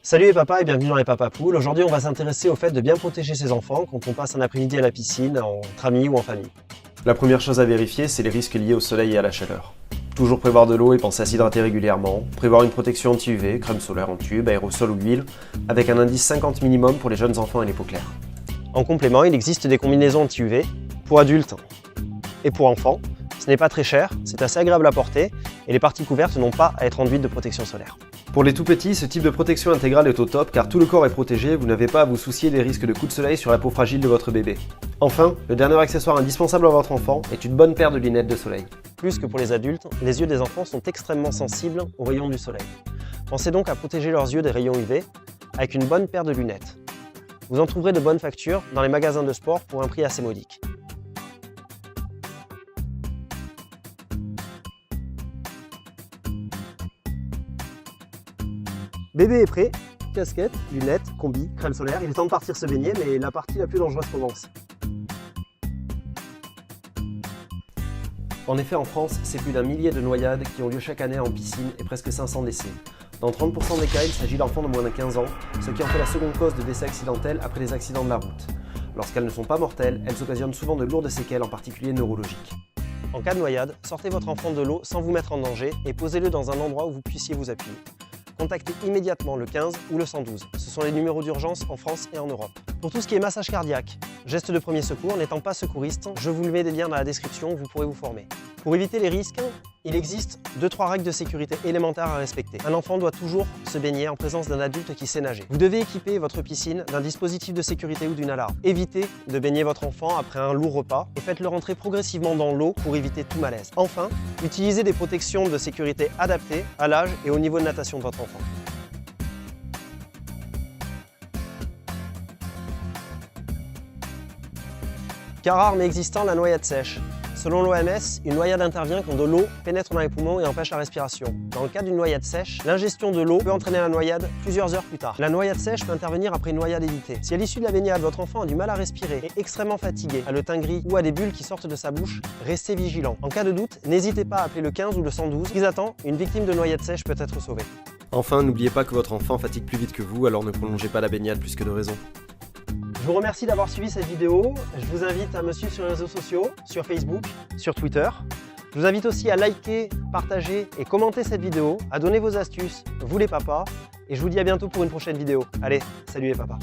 Salut les papas et bienvenue dans les Papa Poules. Aujourd'hui, on va s'intéresser au fait de bien protéger ses enfants quand on passe un après-midi à la piscine, entre amis ou en famille. La première chose à vérifier, c'est les risques liés au soleil et à la chaleur. Toujours prévoir de l'eau et penser à s'hydrater régulièrement, prévoir une protection anti-UV, crème solaire en tube, aérosol ou huile, avec un indice 50 minimum pour les jeunes enfants et les peaux claires. En complément, il existe des combinaisons anti-UV pour adultes et pour enfants. Ce n'est pas très cher, c'est assez agréable à porter et les parties couvertes n'ont pas à être enduites de protection solaire. Pour les tout petits, ce type de protection intégrale est au top car tout le corps est protégé, vous n'avez pas à vous soucier des risques de coups de soleil sur la peau fragile de votre bébé. Enfin, le dernier accessoire indispensable à votre enfant est une bonne paire de lunettes de soleil. Plus que pour les adultes, les yeux des enfants sont extrêmement sensibles aux rayons du soleil. Pensez donc à protéger leurs yeux des rayons UV avec une bonne paire de lunettes. Vous en trouverez de bonnes factures dans les magasins de sport pour un prix assez modique. Bébé est prêt, casquette, lunettes, combi, crème solaire, il est temps de partir se baigner, mais la partie la plus dangereuse commence. En effet, en France, c'est plus d'1 millier de noyades qui ont lieu chaque année en piscine et presque 500 décès. Dans 30% des cas, il s'agit d'enfants de moins de 15 ans, ce qui en fait la seconde cause de décès accidentel après les accidents de la route. Lorsqu'elles ne sont pas mortelles, elles occasionnent souvent de lourdes séquelles, en particulier neurologiques. En cas de noyade, sortez votre enfant de l'eau sans vous mettre en danger et posez-le dans un endroit où vous puissiez vous appuyer. Contactez immédiatement le 15 ou le 112. Ce sont les numéros d'urgence en France et en Europe. Pour tout ce qui est massage cardiaque, gestes de premier secours, n'étant pas secouriste, je vous mets des liens dans la description, vous pourrez vous former. Pour éviter les risques, il existe 2-3 règles de sécurité élémentaires à respecter. Un enfant doit toujours se baigner en présence d'un adulte qui sait nager. Vous devez équiper votre piscine d'un dispositif de sécurité ou d'une alarme. Évitez de baigner votre enfant après un lourd repas et faites-le rentrer progressivement dans l'eau pour éviter tout malaise. Enfin, utilisez des protections de sécurité adaptées à l'âge et au niveau de natation de votre enfant. Cas rare mais existant, la noyade sèche. Selon l'OMS, une noyade intervient quand de l'eau pénètre dans les poumons et empêche la respiration. Dans le cas d'une noyade sèche, l'ingestion de l'eau peut entraîner la noyade plusieurs heures plus tard. La noyade sèche peut intervenir après une noyade évitée. Si à l'issue de la baignade, votre enfant a du mal à respirer, est extrêmement fatigué, a le teint gris ou a des bulles qui sortent de sa bouche, restez vigilant. En cas de doute, n'hésitez pas à appeler le 15 ou le 112. Qui attend, une victime de noyade sèche peut être sauvée. Enfin, n'oubliez pas que votre enfant fatigue plus vite que vous, alors ne prolongez pas la baignade plus que de raison. Je vous remercie d'avoir suivi cette vidéo. Je vous invite à me suivre sur les réseaux sociaux, sur Facebook, sur Twitter. Je vous invite aussi à liker, partager et commenter cette vidéo, à donner vos astuces, vous les papas. Et je vous dis à bientôt pour une prochaine vidéo. Allez, salut les papas.